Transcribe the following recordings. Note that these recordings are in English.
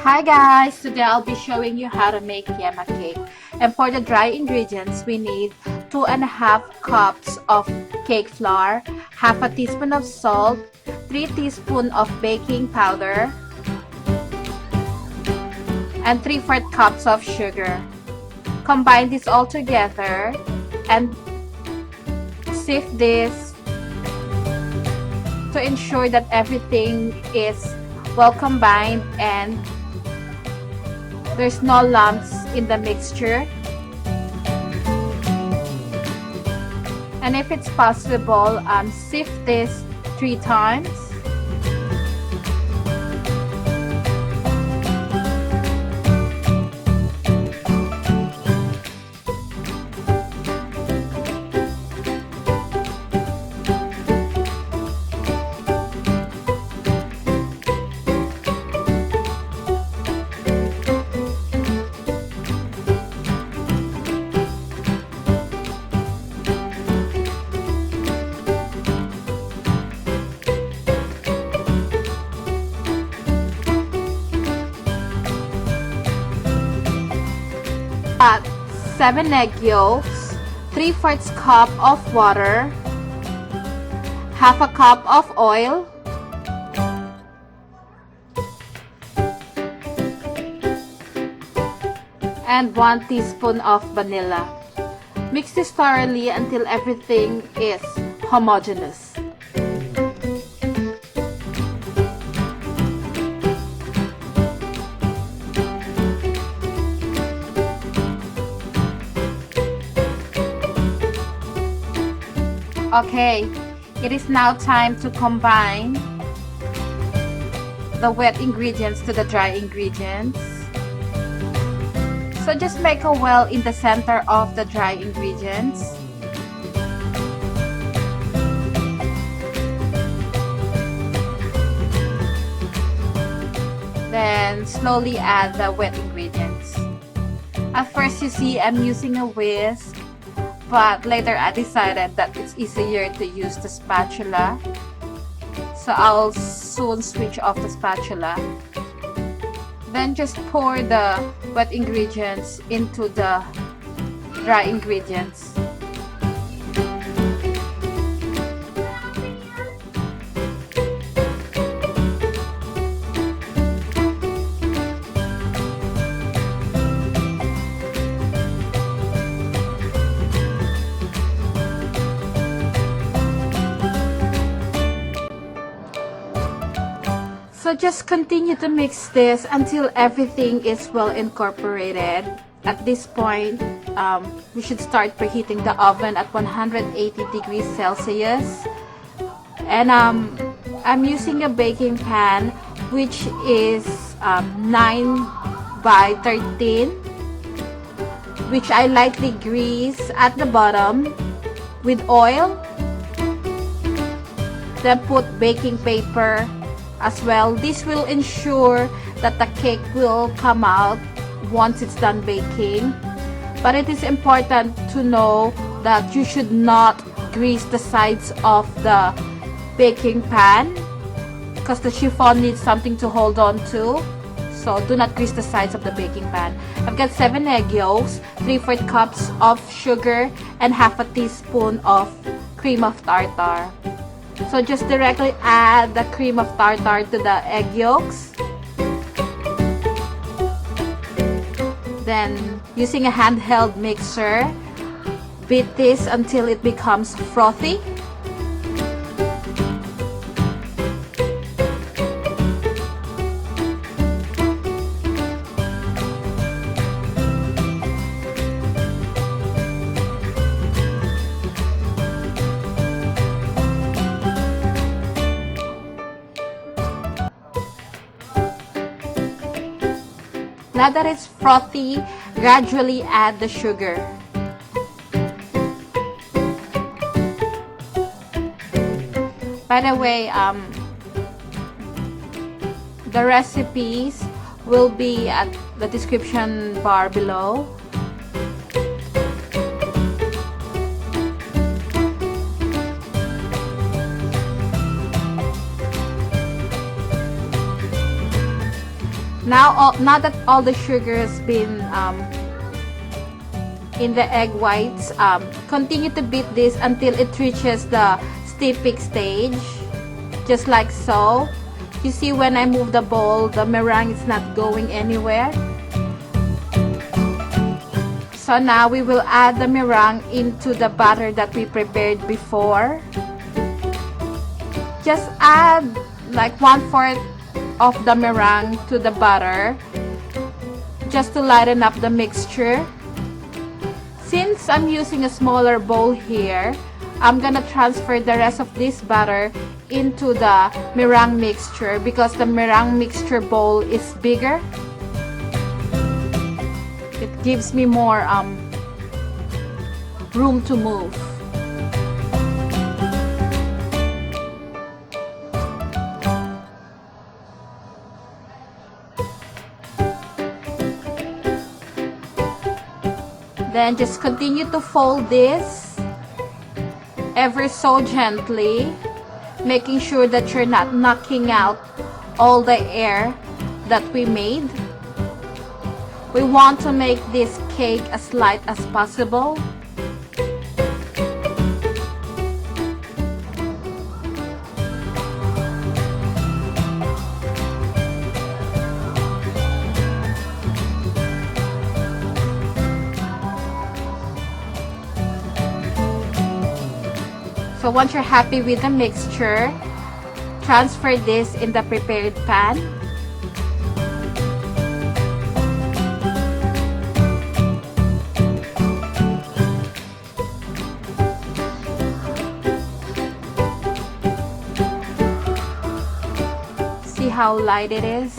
Hi guys! Today I'll be showing you how to make Yema Cake. And for the dry ingredients, we need 2.5 cups of cake flour, half a teaspoon of salt, 3 teaspoons of baking powder, and 3/4 cups of sugar. Combine this all together and sift this to ensure that everything is well combined and there's no lumps in the mixture. And if it's possible, sift this 3 times. Add 7 egg yolks, 3/4 cup of water, half a cup of oil, and 1 teaspoon of vanilla. Mix this thoroughly until everything is homogeneous. Okay, it is now time to combine the wet ingredients to the dry ingredients. So just make a well in the center of the dry ingredients. Then slowly add the wet ingredients. At first you see I'm using a whisk, but later I decided that it's easier to use the spatula, so I'll soon switch off the spatula. Then just pour the wet ingredients into the dry ingredients. So just continue to mix this until everything is well incorporated. At this point, we should start preheating the oven at 180 degrees Celsius. And I'm using a baking pan which is 9 by 13, which I lightly grease at the bottom with oil. Then put baking paper as well. This will ensure that the cake will come out once it's done baking. But it is important to know that you should not grease the sides of the baking pan because the chiffon needs something to hold on to. So do not grease the sides of the baking pan. I've got 7 egg yolks, 3/4 cups of sugar, and half a teaspoon of cream of tartar. So just directly add the cream of tartar to the egg yolks. Then using a handheld mixer, beat this until it becomes frothy. Now that it's frothy, gradually add the sugar. By the way, the recipes will be at the description bar below. Now that all the sugar has been in the egg whites, continue to beat this until it reaches the steeping stage, just like so. You see, when I move the bowl, the meringue is not going anywhere. So now we will add the meringue into the batter that we prepared before. Just add like 1/4 of the meringue to the batter, just to lighten up the mixture. Since I'm using a smaller bowl here, I'm gonna transfer the rest of this batter into the meringue mixture because the meringue mixture bowl is bigger. It gives me more room to move. Then just continue to fold this ever so gently, making sure that you're not knocking out all the air that we made. We want to make this cake as light as possible. So once you're happy with the mixture, transfer this in the prepared pan. See how light it is?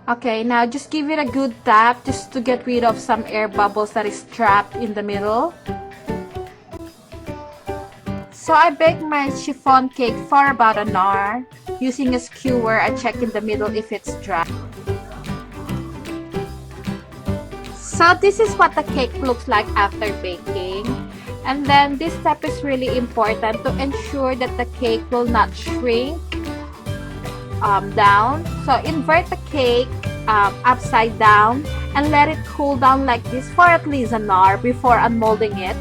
Okay, now just give it a good tap just to get rid of some air bubbles that is trapped in the middle. So I baked my chiffon cake for about an hour. Using a skewer, I check in the middle if it's dry. So this is what the cake looks like after baking. And then this step is really important to ensure that the cake will not shrink down. So invert the cake upside down and let it cool down like this for at least an hour before unmolding it.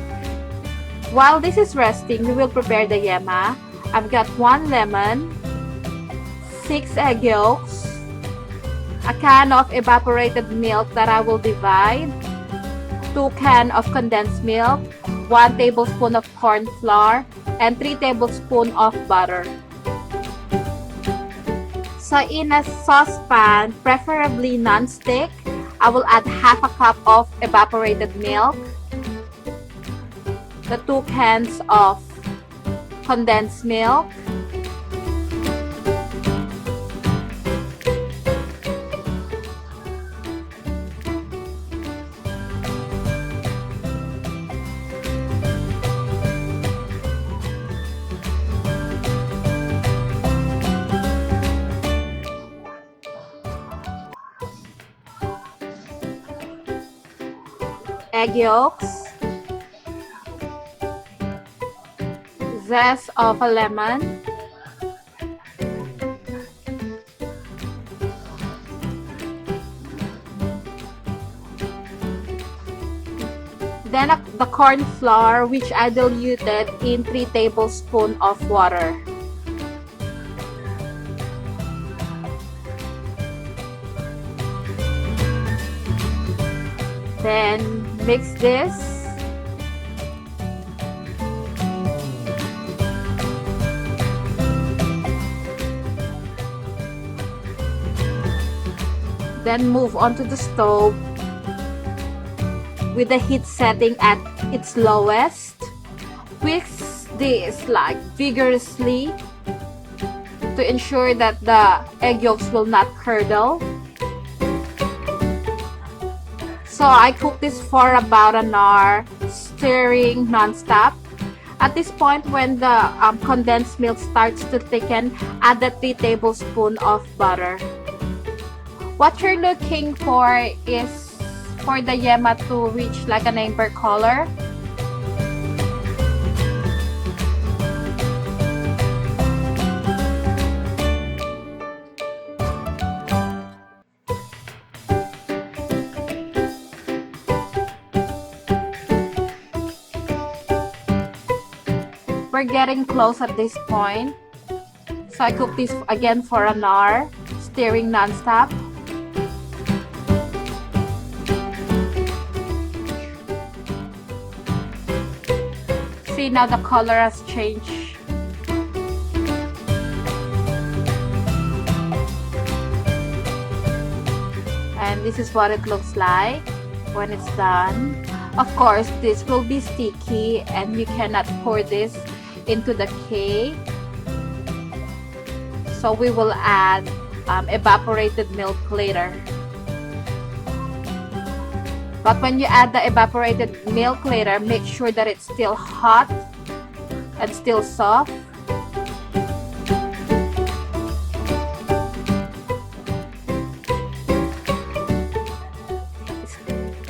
While this is resting, we will prepare the yema. I've got 1 lemon, 6 egg yolks, a can of evaporated milk that I will divide, 2 cans of condensed milk, 1 tablespoon of corn flour, and 3 tablespoons of butter. So in a saucepan, preferably non-stick, I will add half a cup of evaporated milk, the 2 cans of condensed milk, egg yolks, zest of a lemon, then the corn flour, which I diluted in 3 tablespoons of water. Then mix this. Then move onto the stove with the heat setting at its lowest. Whisk this like vigorously to ensure that the egg yolks will not curdle. So I cook this for about an hour, stirring non-stop. At this point, when the condensed milk starts to thicken, add the 3 tablespoons of butter. What you're looking for is for the yema to reach like an amber color. We're getting close at this point. So I cook this again for an hour, stirring non-stop. See, now the color has changed. And this is what it looks like when it's done. Of course, this will be sticky and you cannot pour this into the cake. So we will add evaporated milk later. But when you add the evaporated milk later, make sure that it's still hot and still soft.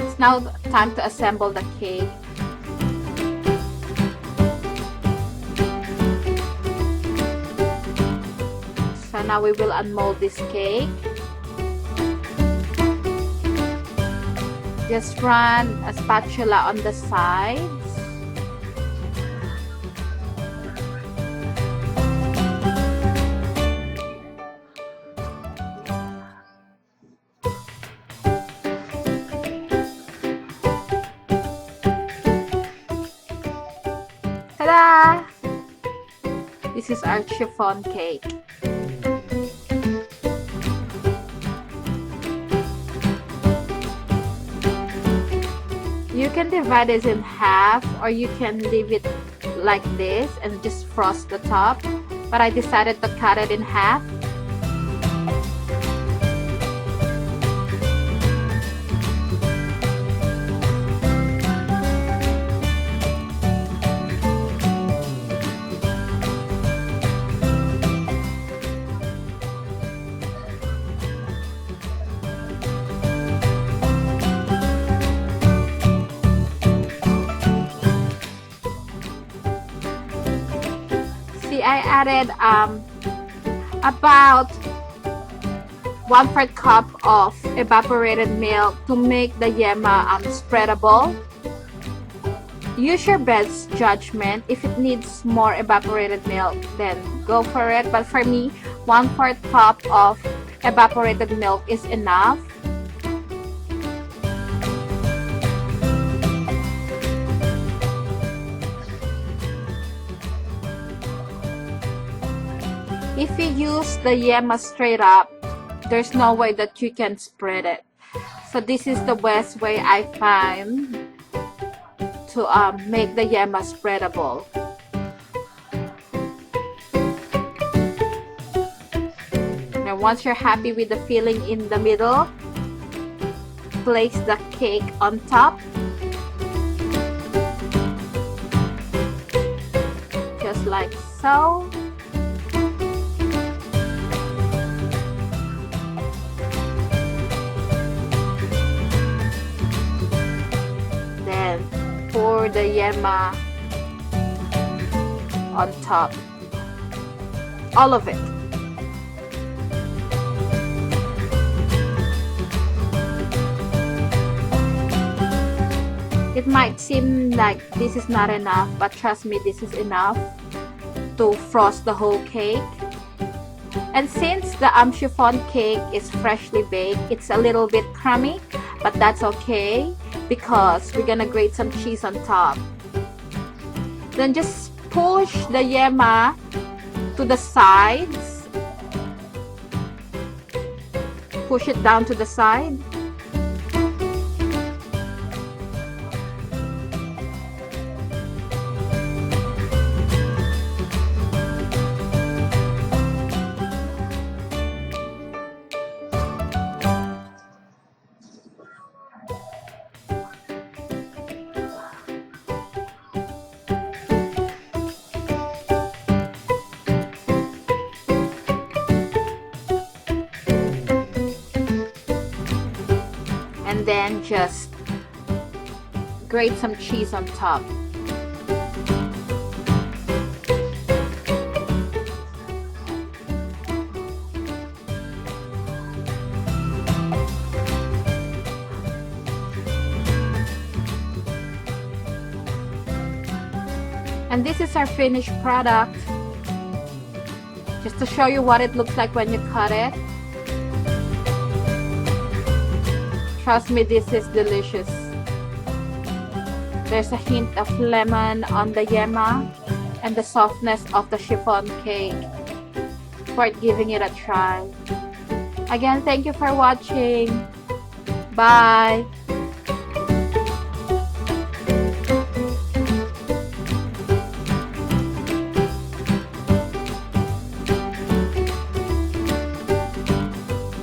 It's now time to assemble the cake. So now we will unmold this cake. Just run a spatula on the sides. Ta-da! This is our chiffon cake. You can divide it in half, or you can leave it like this and just frost the top, but I decided to cut it in half. I added about 1/4 cup of evaporated milk to make the yema spreadable. Use your best judgment. If it needs more evaporated milk, then go for it. But for me, 1/4 cup of evaporated milk is enough. If you use the yema straight up, there's no way that you can spread it. So this is the best way I find to make the yema spreadable. Now once you're happy with the filling in the middle, place the cake on top. Just like so. Pour the yema on top, all of it. It might seem like this is not enough, but trust me, this is enough to frost the whole cake. And since the chiffon cake is freshly baked, it's a little bit crummy, but that's okay because we're gonna grate some cheese on top. Then just push the yema to the sides. Push it down to the side. and then just grate some cheese on top. And this is our finished product. Just to show you what it looks like when you cut it. Trust me, this is delicious. There's a hint of lemon on the yema and the softness of the chiffon cake. Worth giving it a try. Again, thank you for watching. Bye!